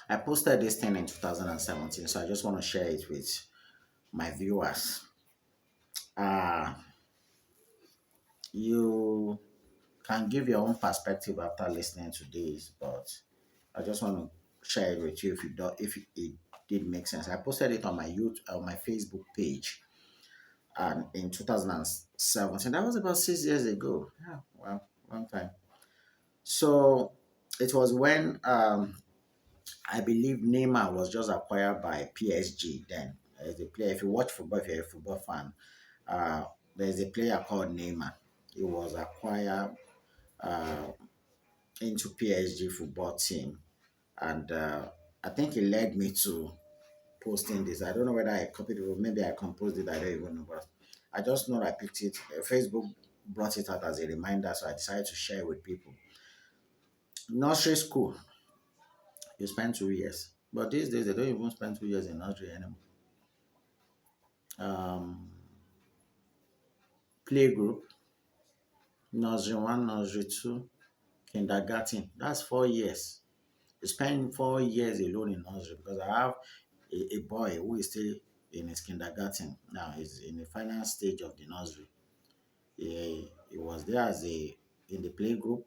I posted this thing in 2017, so I just want to share it with my viewers. Uh, you can give your own perspective after listening to this, but I just want to share it with you if you don't, if it did make sense. I posted it on my on my Facebook page, and in 2017, that was about 6 years ago. Yeah, well, long time. So it was when I believe Neymar was just acquired by PSG then. As a player, if you watch football, if you're a football fan, uh, there's a player called Neymar. He was acquired uh, into PSG football team, and I think he led me to posting this. I don't know whether I copied it or maybe I composed it. I don't even know, but I just know I picked it. Facebook brought it out as a reminder, so I decided to share it with people. Nursery school, you spend 2 years, but these days they don't even spend 2 years in nursery anymore. Um, Playgroup, nursery one, nursery two, kindergarten. That's 4 years. You spend 4 years alone in nursery because I have a boy who is still in his kindergarten now. He's in the final stage of the nursery. He was there as a in the play group.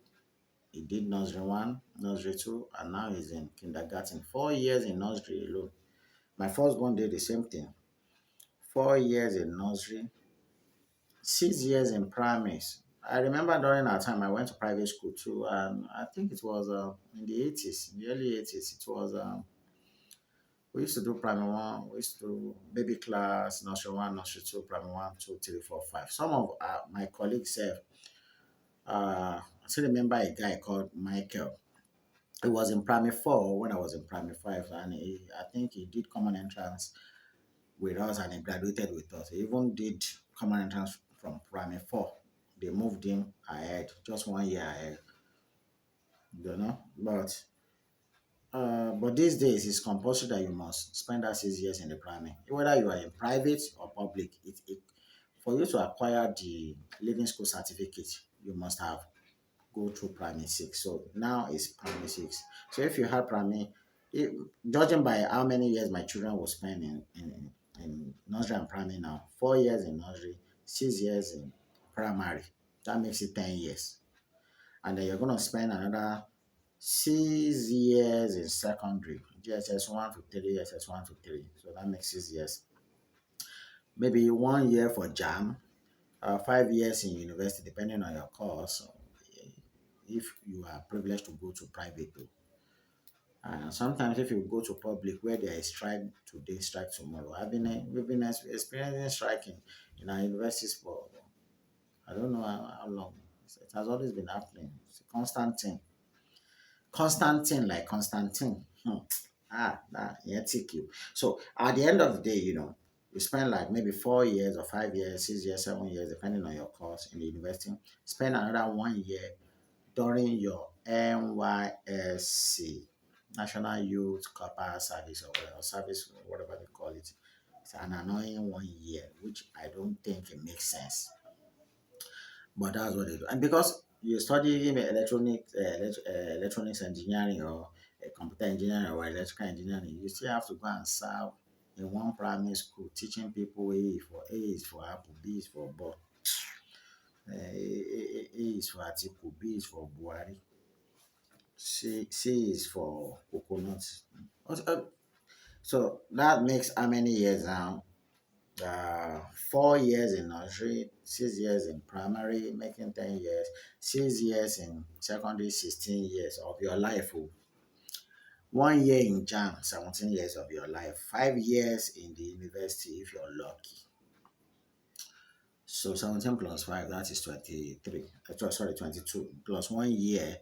He did nursery one, nursery two, and now he's in kindergarten. 4 years in nursery alone. My first one did the same thing. 4 years in nursery, 6 years in primaries. I remember during our time I went to private school too, and I think it was in the 80s, in the early 80s. It was we used to do primary one, we used to do baby class, nursery one, nursery two, primary one, two, three, four, five. Some of my colleagues said, I still remember a guy called Michael. He was in primary four when I was in primary five, and I think he did common entrance with us and he graduated with us. He even did common entrance from primary four. They moved him ahead, just 1 year ahead, but these days it's compulsory that you must spend that 6 years in the primary. Whether you are in private or public, for you to acquire the living school certificate, you must have go through primary six. So now it's primary six. So if you had primary, if, judging by how many years my children will spend in nursery and primary now, 4 years in nursery, 6 years in primary, that makes it 10 years. And then you're going to spend another 6 years in secondary, GSS 1 to 3, SS 1 to 3. So that makes 6 years. Maybe 1 year for JAM, 5 years in university, depending on your course, if you are privileged to go to private though. Sometimes if you go to public where there is strike today, strike tomorrow. We've been experiencing striking in our universities for I don't know how long. It has always been happening. It's a constant thing. Constant thing like Constantine. Yeah, TQ. So at the end of the day, you spend like maybe 4 years or 5 years, 6 years, 7 years, depending on your course in the university. Spend another 1 year during your NYSC, National Youth Corps Service or service, whatever they call it. It's an annoying 1 year, which I don't think it makes sense. But that's what they do. And because you study electronics engineering or computer engineering or electrical engineering, you still have to go and serve in one primary school teaching people A is for apple, B is for ball, A is for Atiku, B is for Buhari, C is for coconut. So that makes how many years now? 4 years in nursery, 6 years in primary, making 10 years, 6 years in secondary, 16 years of your life. 1 year in JAM, 17 years of your life, 5 years in the university if you're lucky. So 17 plus 5, that is 23. Sorry, 22. Plus 1 year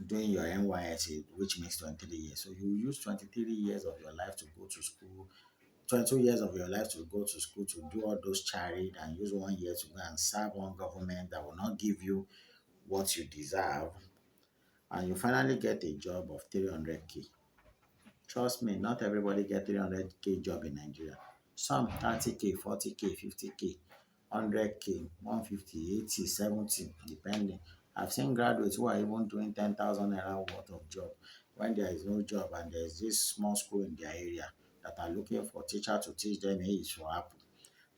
doing your NYSC, which makes 23 years. So you use 23 years of your life to go to school, 22 years of your life to go to school to do all those charity, and use 1 year to go and serve one government that will not give you what you deserve, and you finally get a job of 300K. Trust me, not everybody get 300K job in Nigeria. Some 30K, 40K, 50K, 100K, 150, 80, 70, depending. I've seen graduates who are even doing 10,000 naira worth of job when there is no job and there's this small school in their area that are looking for teacher to teach them hey, it will happen.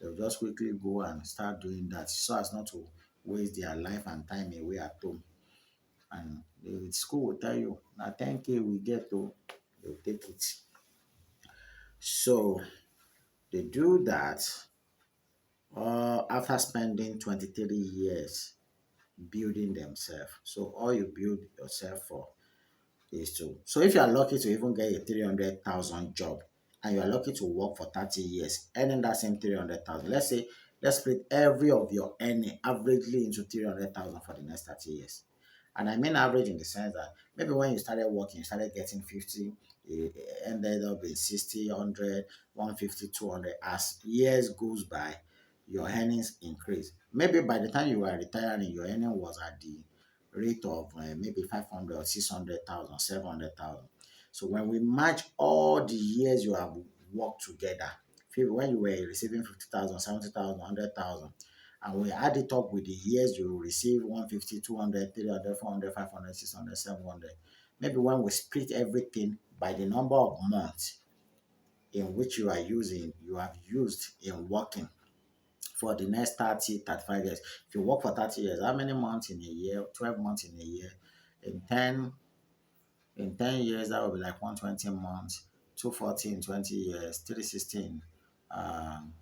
They'll just quickly go and start doing that so as not to waste their life and time away at home. And the school will tell you, now 10K we get to, they'll take it. So they do that after spending 23 years building themselves. So all you build yourself for is to. So if you are lucky to even get a 300,000 job and you are lucky to work for 30 years, earning that same 300,000, let's say, let's split every of your earning averagely into 300,000 for the next 30 years. And I mean average in the sense that maybe when you started working, you started getting 50, it ended up in 60, 100, 150, 200. As years goes by, your earnings increase. Maybe by the time you were retiring, your earning was at the rate of maybe 500 or 600,000, 700,000. So when we match all the years you have worked together, when you were receiving 50,000, 70,000, 100,000, and we add it up with the years you receive 150, 200, 300, 400, 500, 600, 700. Maybe when we split everything by the number of months in which you have used in working for the next 30, 35 years. If you work for 30 years, how many months in a year? 12 months in a year. In 10, in 10 years, that will be like 120 months, 240 in 20 years, 316, um,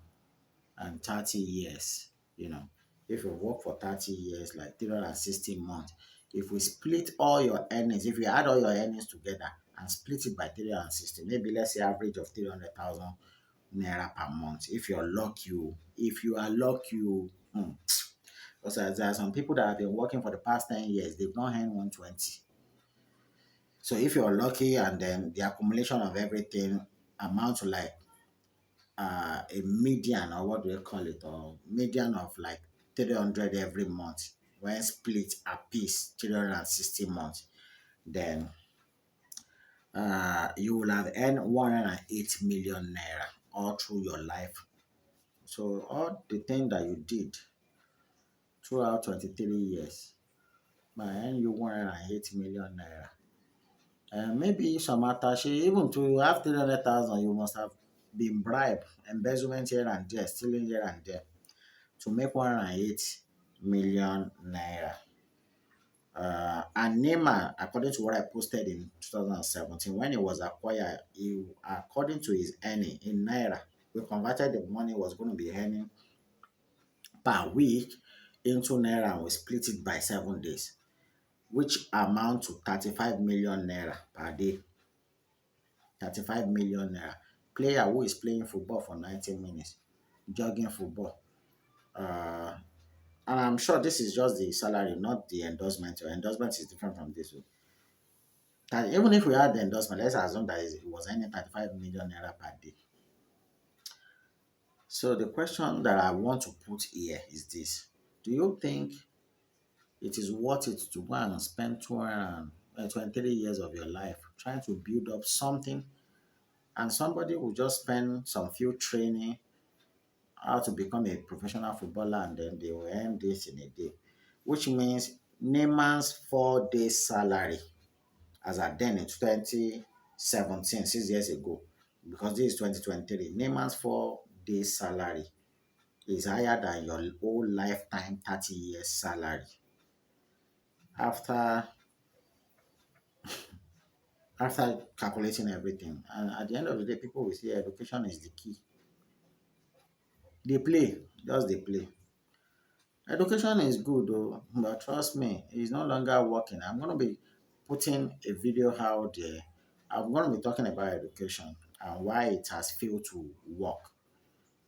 and 30 years. You know, if you work for 30 years, like 360 months, if we split all your earnings, if you add all your earnings together and split it by 360, maybe let's say average of 300,000 naira per month. If you're lucky, if you are lucky, because there are some people that have been working for the past 10 years, they've not earned 120. So if you're lucky and then the accumulation of everything amounts to like a median, or what do they call it, or median of like 300 every month, when split a piece 360 months, then you will have earned 108 million naira all through your life. So all the thing that you did throughout 23 years might earn you 108 million naira. Maybe some attache, even to have 300,000, you must have been bribed, embezzlement here and there, stealing here and there to make 108 million naira. And Neymar, according to what I posted in 2017, when he was acquired, according to his earning in naira, we converted the money was going to be earning per week into naira and we split it by 7 days, which amount to 35 million naira per day. 35 million naira. Player who is playing football for 90 minutes, jogging football. And I'm sure this is just the salary, not the endorsement. Your endorsement is different from this. That even if we had the endorsement, let's assume that it was earning 35 million naira per day. So the question that I want to put here is this. Do you think it is worth it to go and spend 23 years of your life trying to build up something, and somebody will just spend some few training how to become a professional footballer and then they will earn this in a day, which means Neymar's 4 day salary as at then in 2017, 6 years ago, because this is 2023, Neymar's 4 day salary is higher than your whole lifetime 30 years salary. After calculating everything. And at the end of the day, people will say education is the key. They play, just they play. Education is good though, but trust me, it's no longer working. I'm going to be putting a video out there. I'm going to be talking about education and why it has failed to work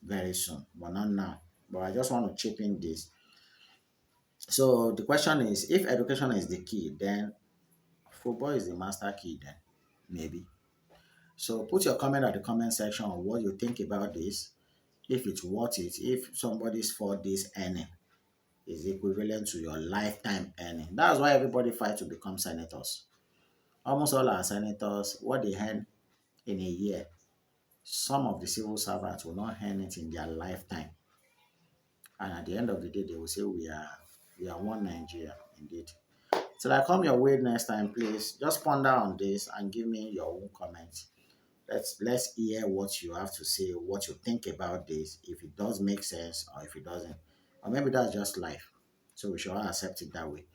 very soon, but not now. But I just want to chip in this. So the question is, if education is the key, then football is the master key then, maybe. So put your comment at the comment section on what you think about this. If it's worth it, if somebody's 4 days earning is equivalent to your lifetime earning. That's why everybody fights to become senators. Almost all our senators, what they earn in a year, some of the civil servants will not earn it in their lifetime. And at the end of the day, they will say we are one Nigeria, indeed. Till I come your way next time, please just ponder on this and give me your own comments. Let's hear what you have to say, what you think about this, if it does make sense or if it doesn't. Or maybe that's just life. So we should all accept it that way.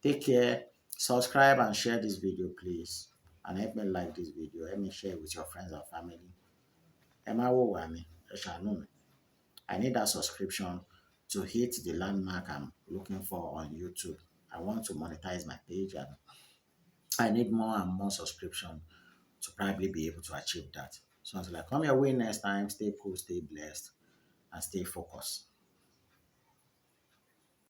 Take care. Subscribe and share this video, please. And help me like this video. Help me share it with your friends and family. Emma Wowami, Eshanumi. I need that subscription to hit the landmark I'm looking for on YouTube. I want to monetize my page and I need more and more subscription to probably be able to achieve that. So until I come your way next time, stay cool, stay blessed, and stay focused.